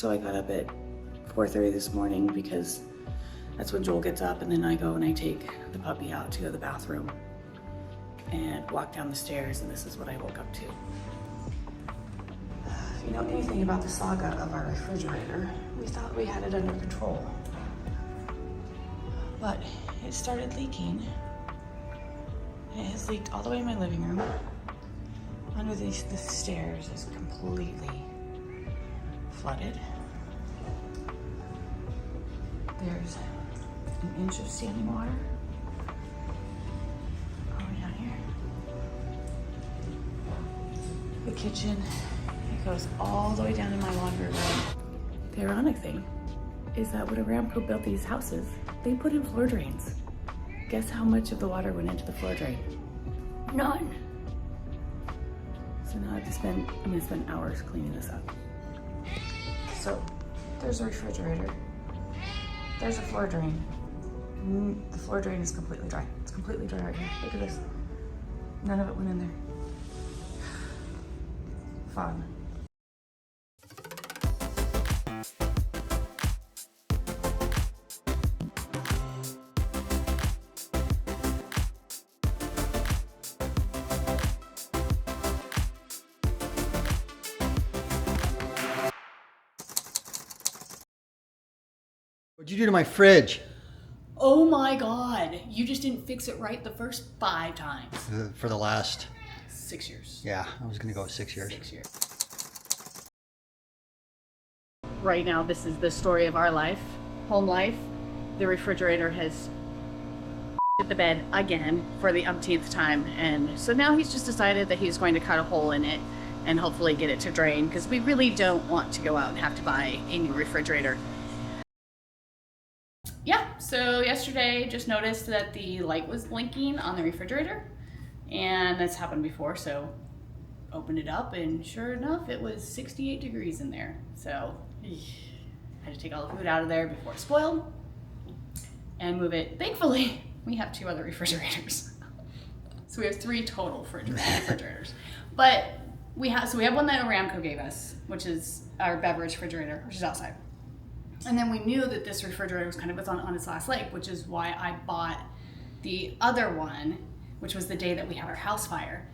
So I got up at 4:30 this morning because that's when Joel gets up, and then I go and I take the puppy out to the bathroom and walk down the stairs, and this is what I woke up to. If you know anything about the saga of our refrigerator, we thought we had it under control. But it started leaking. It has leaked all the way in my living room. Under the stairs is completely flooded. There's an inch of standing water all the way down here. The kitchen, it goes all the way down in my laundry room. The ironic thing is that when Aramco built these houses, they put in floor drains. Guess how much of the water went into the floor drain? None. So now I'm gonna spend hours cleaning this up. So there's a refrigerator. There's a floor drain. The floor drain is completely dry. It's completely dry right here. Look at this. None of it went in there. Fun. What'd you do to my fridge? Oh my God, you just didn't fix it right the first 5 times. For the last 6 years. Yeah, I was gonna go with 6 years. 6 years. Right now, this is the story of our life, home life. The refrigerator has hit the bed again for the umpteenth time. And so now he's just decided that he's going to cut a hole in it and hopefully get it to drain, because we really don't want to go out and have to buy a new refrigerator. Yeah, so yesterday just noticed that the light was blinking on the refrigerator, and that's happened before, so opened it up, and sure enough, it was 68 degrees in there. So I had to take all the food out of there before it spoiled and move it. Thankfully, we have 2 other refrigerators. So we have 3 total refrigerators. But we have one that Aramco gave us, which is our beverage refrigerator, which is outside. And then we knew that this refrigerator was kind of on its last leg, which is why I bought the other one, which was the day that we had our house fire.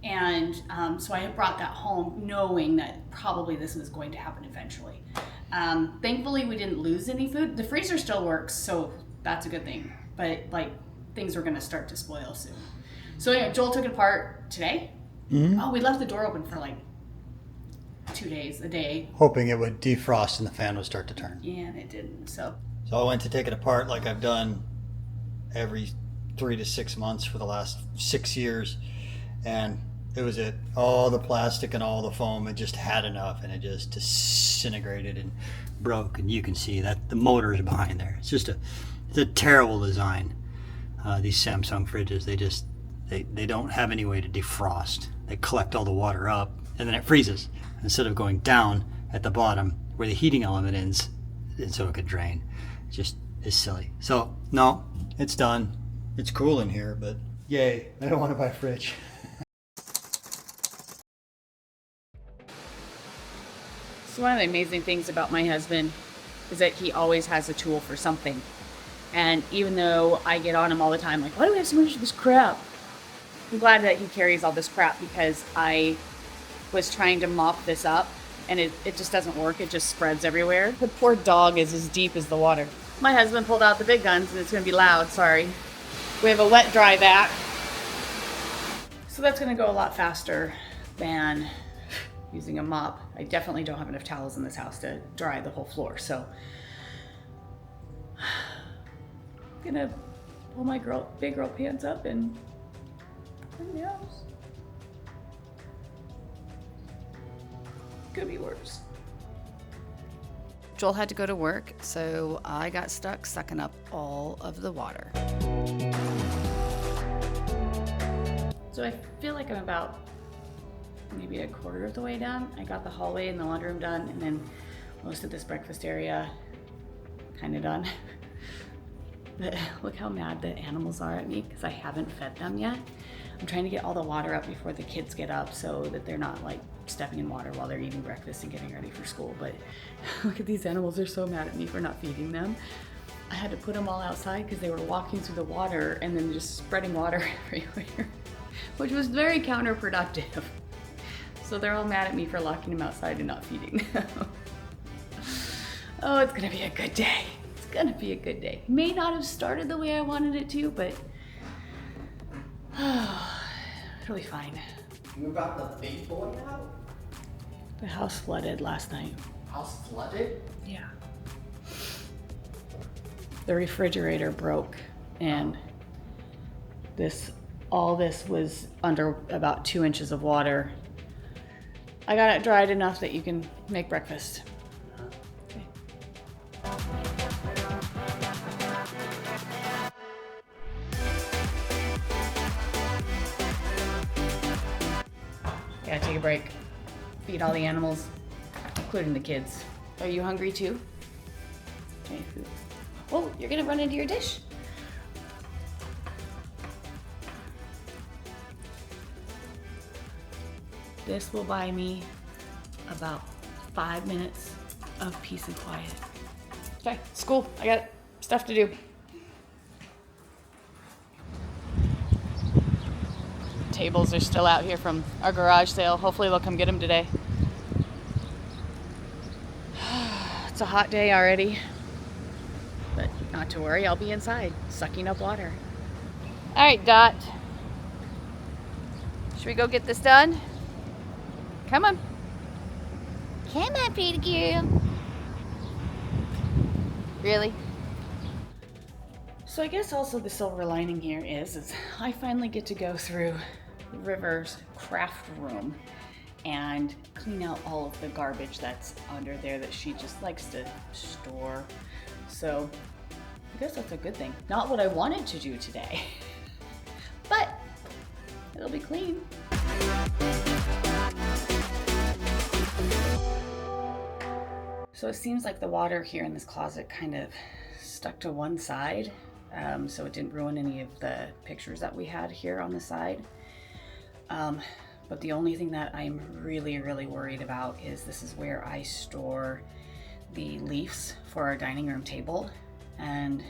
And so I had brought that home knowing that probably this was going to happen eventually. Thankfully, we didn't lose any food. The freezer still works, so that's a good thing. But like, things were gonna start to spoil soon. So anyway, Joel took it apart today. Mm-hmm. Oh, we left the door open for like 2 days, a day. Hoping it would defrost and the fan would start to turn. Yeah, and it didn't, so. So I went to take it apart like I've done every 3 to 6 months for the last 6 years. And it was all the plastic and all the foam, it just had enough, and it just disintegrated and broke. And you can see that the motor is behind there. It's a terrible design. These Samsung fridges, they don't have any way to defrost. They collect all the water up and then it freezes instead of going down at the bottom where the heating element ends, and so it could drain. It just is silly. So no, it's done. It's cool in here, but yay, I don't want to buy a fridge. So one of the amazing things about my husband is that he always has a tool for something. And even though I get on him all the time, like, why do we have so much of this crap? I'm glad that he carries all this crap, because I was trying to mop this up and it just doesn't work. It just spreads everywhere. The poor dog is as deep as the water. My husband pulled out the big guns, and it's gonna be loud, sorry. We have a wet dry vac. So that's gonna go a lot faster than using a mop. I definitely don't have enough towels in this house to dry the whole floor, so I'm gonna pull my big girl pants up and clean the house. Could be worse. Joel had to go to work, so I got stuck sucking up all of the water. So I feel like I'm about maybe a quarter of the way done. I got the hallway and the laundry room done, and then most of this breakfast area kind of done. But look how mad the animals are at me because I haven't fed them yet. I'm trying to get all the water up before the kids get up so that they're not like stepping in water while they're eating breakfast and getting ready for school. But look at these animals, they're so mad at me for not feeding them. I had to put them all outside because they were walking through the water and then just spreading water everywhere, which was very counterproductive. So they're all mad at me for locking them outside and not feeding them. Oh, it's gonna be a good day. It's gonna be a good day. May not have started the way I wanted it to, but it'll be fine. You got the big boy out? The house flooded last night. House flooded? Yeah. The refrigerator broke and all this was under about 2 inches of water. I got it dried enough that you can make breakfast. Okay. Gotta take a break. Feed all the animals, including the kids. Are you hungry too? Okay, food. Oh, you're gonna run into your dish. This will buy me about 5 minutes of peace and quiet. Okay, school. I got stuff to do. Tables are still out here from our garage sale. Hopefully they'll come get them today. It's a hot day already, but not to worry, I'll be inside sucking up water. All right, Dot. Should we go get this done? Come on. Come on, pretty girl. Really? So I guess also the silver lining here is I finally get to go through River's craft room and clean out all of the garbage that's under there that she just likes to store. So I guess that's a good thing. Not what I wanted to do today, but it'll be clean. So it seems like the water here in this closet kind of stuck to one side, so it didn't ruin any of the pictures that we had here on the side. But the only thing that I'm really worried about is this is where I store the leaves for our dining room table, and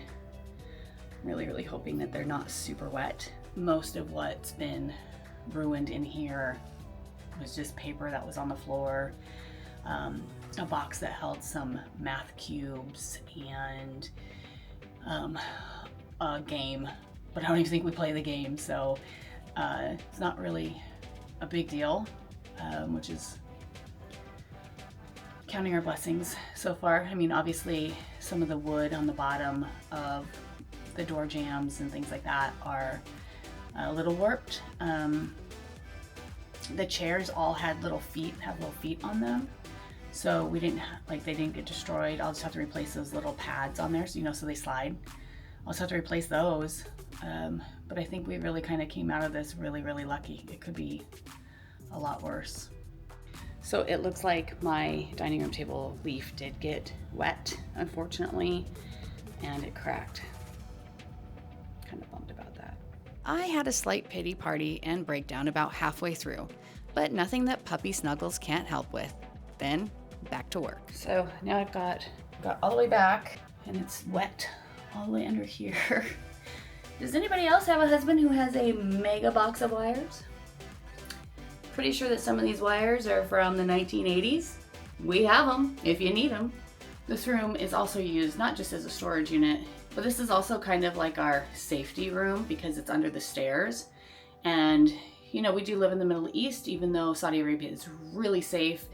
I'm really hoping that they're not super wet. Most of what's been ruined in here was just paper that was on the floor, a box that held some math cubes, and a game, but I don't even think we play the game, so it's not really a big deal, which is counting our blessings so far. I mean, obviously some of the wood on the bottom of the door jambs and things like that are a little warped. The chairs all had little feet on them, so we didn't they didn't get destroyed. I'll just have to replace those little pads on there, so so they slide. I'll just have to replace those. But I think we really kind of came out of this really lucky. It could be a lot worse. So it looks like my dining room table leaf did get wet, unfortunately, and it cracked. Kind of bummed about that. I had a slight pity party and breakdown about halfway through, but nothing that puppy Snuggles can't help with. Then back to work. So now I've got all the way back, and it's wet all the way under here. Does anybody else have a husband who has a mega box of wires? Pretty sure that some of these wires are from the 1980s. We have them if you need them. This room is also used not just as a storage unit, but this is also kind of like our safety room because it's under the stairs. And we do live in the Middle East, even though Saudi Arabia is really safe.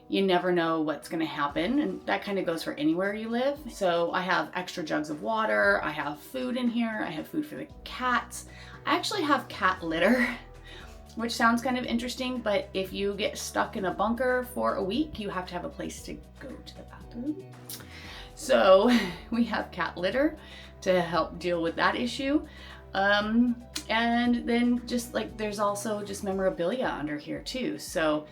You never know what's gonna happen, and that kind of goes for anywhere you live. So I have extra jugs of water, I have food in here, I have food for the cats. I actually have cat litter, which sounds kind of interesting, but if you get stuck in a bunker for a week, you have to have a place to go to the bathroom. So we have cat litter to help deal with that issue. And then there's also just memorabilia under here too. So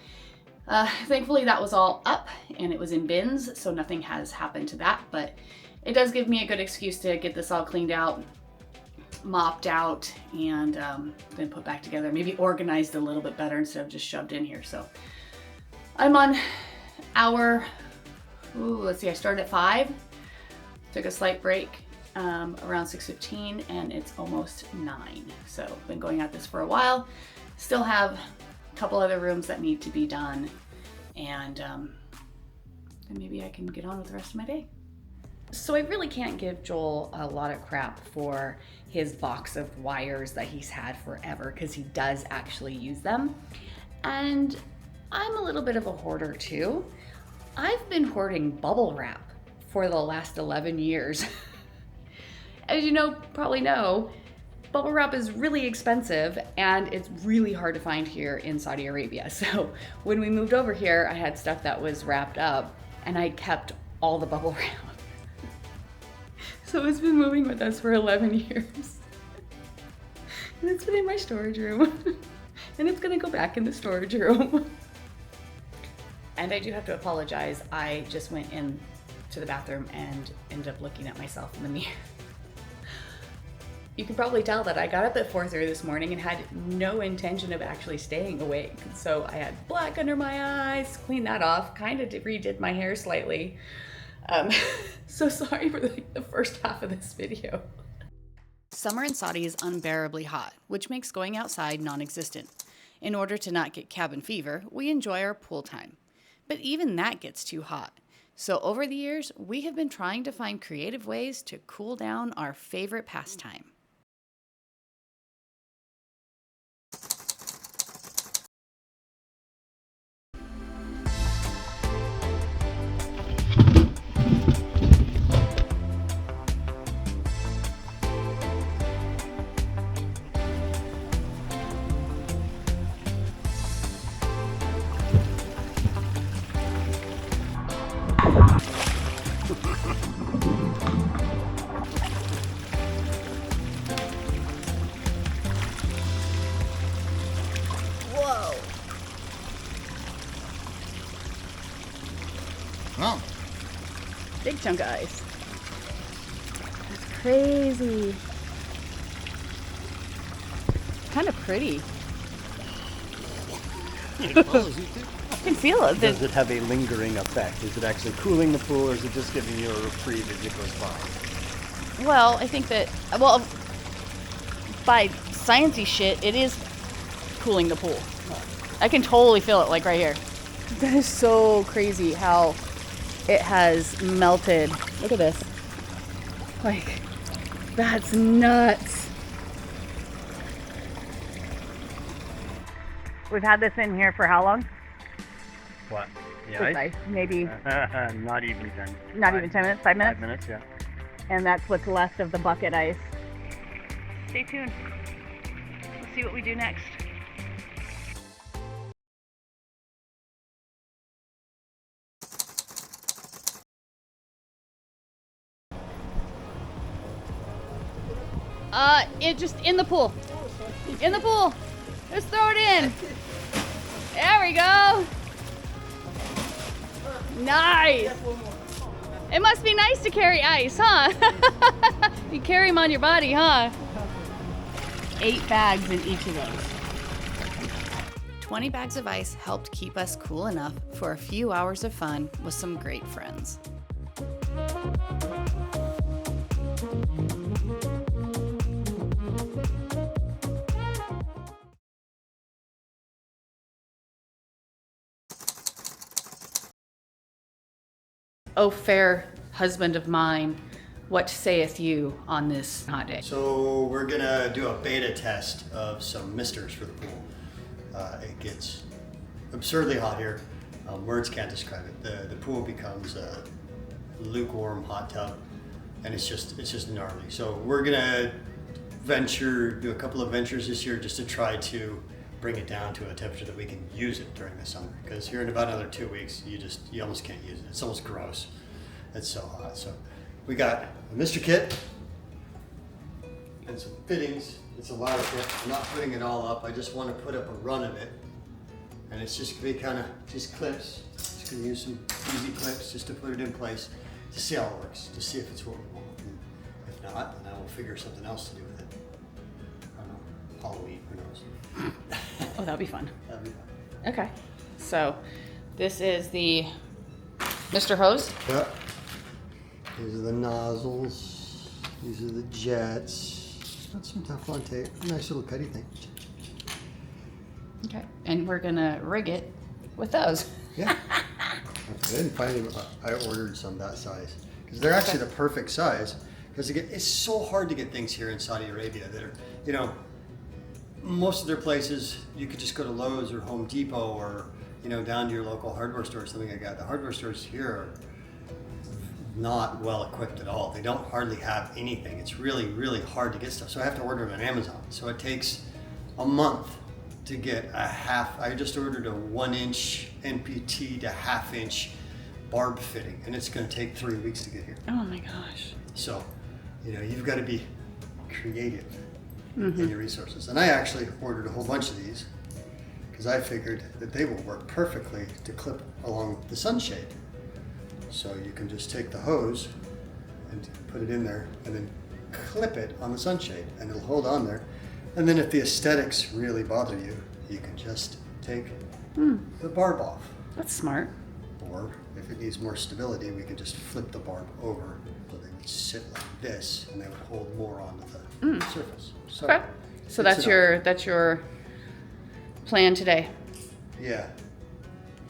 thankfully that was all up and it was in bins, so nothing has happened to that, but it does give me a good excuse to get this all cleaned out mopped out and then put back together, maybe organized a little bit better instead of just shoved in here. So I'm on hour, let's see, I started at 5, took a slight break around 6:15, and it's almost 9. So I've been going at this for a while. Still have a couple other rooms that need to be done, and then maybe I can get on with the rest of my day. So I really can't give Joel a lot of crap for his box of wires that he's had forever, because he does actually use them. And I'm a little bit of a hoarder too. I've been hoarding bubble wrap for the last 11 years. As you probably know, bubble wrap is really expensive and it's really hard to find here in Saudi Arabia. So when we moved over here, I had stuff that was wrapped up and I kept all the bubble wrap. So it's been moving with us for 11 years. And it's been in my storage room. And it's gonna go back in the storage room. And I do have to apologize. I just went in to the bathroom and ended up looking at myself in the mirror. You can probably tell that I got up at 4:30 this morning and had no intention of actually staying awake. So I had black under my eyes, cleaned that off, kind of redid my hair slightly. So sorry for the first half of this video. Summer in Saudi is unbearably hot, which makes going outside non-existent. In order to not get cabin fever, we enjoy our pool time. But even that gets too hot. So over the years, we have been trying to find creative ways to cool down our favorite pastime. Whoa! Well, Big chunk of ice. That's crazy. Kind of pretty. it follows you too. I can feel it. Does it have a lingering effect? Is it actually cooling the pool, or is it just giving you a reprieve as it goes by? Well, I think that, well, by sciencey shit, it is cooling the pool. I can totally feel it, like right here. That is so crazy how it has melted. Look at this. Like, that's nuts. We've had this in here for how long? What? The This ice? ice, maybe Not even 10. not even 10 minutes, 5 minutes? 5 minutes, yeah. And that's what's left of the bucket ice. Stay tuned. We'll see what we do next. It just in the pool. In the pool. Just throw it in. There we go. Nice. It must be nice to carry ice, huh? You carry them on your body, huh? 8 bags in each of those. 20 bags of ice helped keep us cool enough for a few hours of fun with some great friends. O fair husband of mine, what saith you on this hot day? So we're gonna do a beta test of some misters for the pool. It gets absurdly hot here. Words can't describe it. The pool becomes a lukewarm hot tub, and it's just gnarly. So we're gonna do a couple of ventures this year just to try to bring it down to a temperature that we can use it during the summer. Because here in about another 2 weeks, you almost can't use it. It's almost gross. It's so hot. So we got a Mr. Kit and some fittings. It's a wire kit. I'm not putting it all up. I just want to put up a run of it. And it's just gonna be kind of just clips. Just gonna use some easy clips just to put it in place to see how it works, to see if it's what we want. And if not, then I will figure something else to do with it. Halloween, who knows? Oh, that'd be fun. That'd be fun. Okay. So this is the Mr. Hose. Yep. These are the nozzles. These are the jets. Got some Teflon tape. Nice little cutty thing. Okay. And we're gonna rig it with those. Yeah. I didn't find them. I ordered some that size because they're actually the perfect size. Because it's so hard to get things here in Saudi Arabia that are, you know, most of their places you could just go to Lowe's or Home Depot or, you know, down to your local hardware store or something like that. The hardware stores here are not well equipped at all. They don't hardly have anything. It's really, really hard to get stuff. So I have to order it on Amazon. So it takes a month to get a half. I just ordered a 1-inch NPT to 1/2-inch barb fitting, and it's going to take 3 weeks to get here. Oh my gosh. So, you know, you've got to be creative in your resources. And I actually ordered a whole bunch of these because I figured that they will work perfectly to clip along the sunshade. So you can just take the hose and put it in there and then clip it on the sunshade and it'll hold on there. And then if the aesthetics really bother you, you can just take the barb off. That's smart. Or if it needs more stability, we can just flip the barb over so they would sit like this and they would hold more onto the surface. So Okay. So it's that's your plan today. Yeah.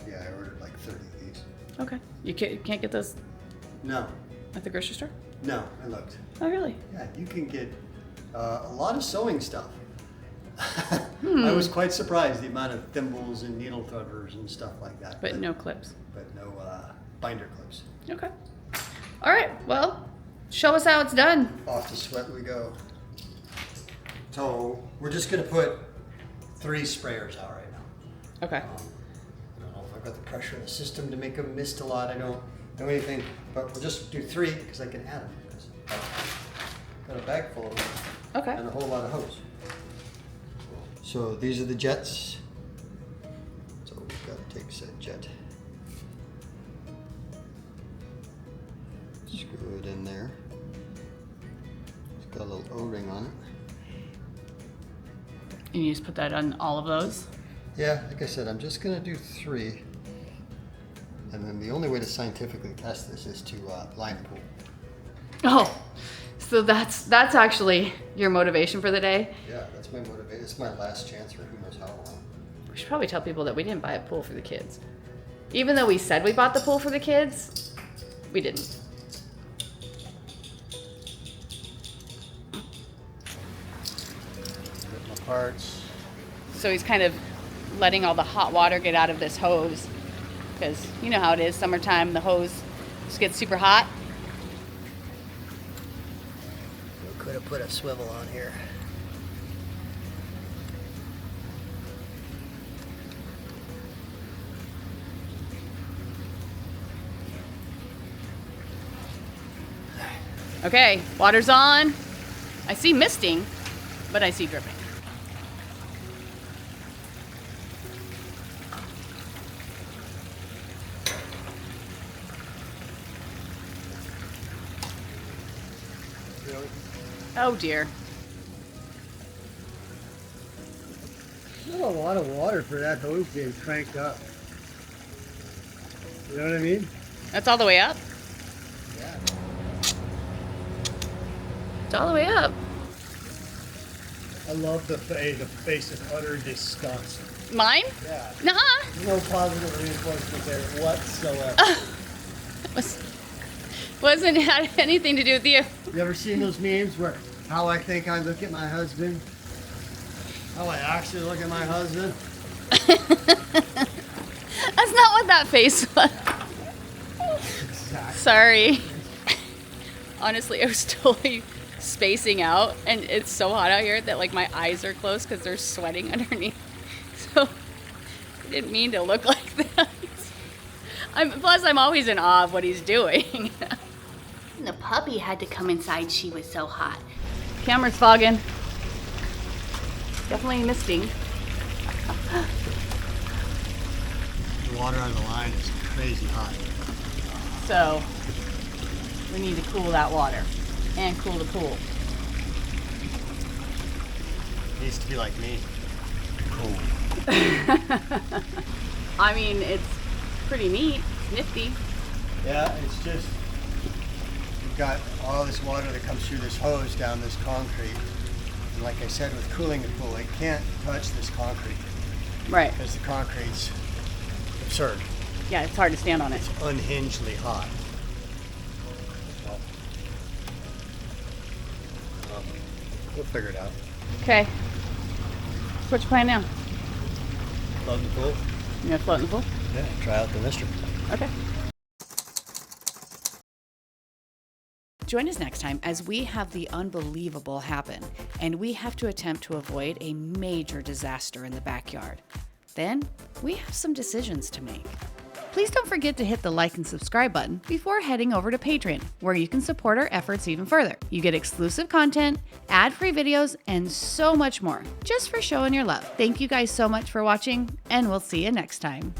Yeah, I ordered like 30 of these. Okay. You can't get those No, at the grocery store? no, I looked. Oh, really? Yeah, you can get a lot of sewing stuff. I was quite surprised the amount of thimbles and needle threaders and stuff like that. But no clips. But no binder clips. Okay. All right. Well, show us how it's done. Off to sweat we go. So we're just gonna put 3 sprayers out right now. Okay. I don't know if I've got the pressure in the system to make them mist a lot. I don't know anything, but we'll just do 3 because I can add them. Because I've got a bag full of them Okay. and a whole lot of hose. So these are the jets. So we've got to take said jet. Screw it in there. It's got a little O-ring on it. And you just put that on all of those? Yeah, like I said, I'm just gonna do 3. And then the only way to scientifically test this is to line the pool. Oh, so that's actually your motivation for the day? Yeah, that's my motivation. It's my last chance for who knows how long. We should probably tell people that we didn't buy a pool for the kids. Even though we said we bought the pool for the kids, we didn't. Get my parts. So he's kind of letting all the hot water get out of this hose. Because you know how it is, summertime, the hose just gets super hot. We could have put a swivel on here. Okay, water's on. I see misting, but I see dripping. Really? Oh dear. Not a lot of water for that hose being cranked up. You know what I mean? That's all the way up? Yeah. It's all the way up. I love the face of utter disgust. Mine? Yeah. Nuh-uh. No positive reinforcement there whatsoever. Wasn't had anything to do with you. You ever seen those memes where how I think I look at my husband? How I actually look at my husband? That's not what that face was. Exactly. Sorry. Honestly, I was totally spacing out, and it's so hot out here that like my eyes are closed because they're sweating underneath. So I didn't mean to look like that. Plus, I'm always in awe of what he's doing. The puppy had to come inside. She was so hot. Camera's fogging. Definitely misting. The water on the line is crazy hot. So we need to cool that water and cool the pool. Needs to be like me. Cool. I mean, it's pretty neat, nifty. Yeah, it's just, you've got all this water that comes through this hose down this concrete. And like I said, with cooling the pool, it can't touch this concrete Right. because the concrete's absurd. Yeah, it's hard to stand on it. It's unhingedly hot. We'll figure it out. Okay. So what's your plan now? Float in the pool. You gonna float in the pool? Yeah, try out the mystery. Okay. Join us next time as we have the unbelievable happen, and we have to attempt to avoid a major disaster in the backyard. Then, we have some decisions to make. Please don't forget to hit the like and subscribe button before heading over to Patreon, where you can support our efforts even further. You get exclusive content, ad-free videos, and so much more, just for showing your love. Thank you guys so much for watching, and we'll see you next time.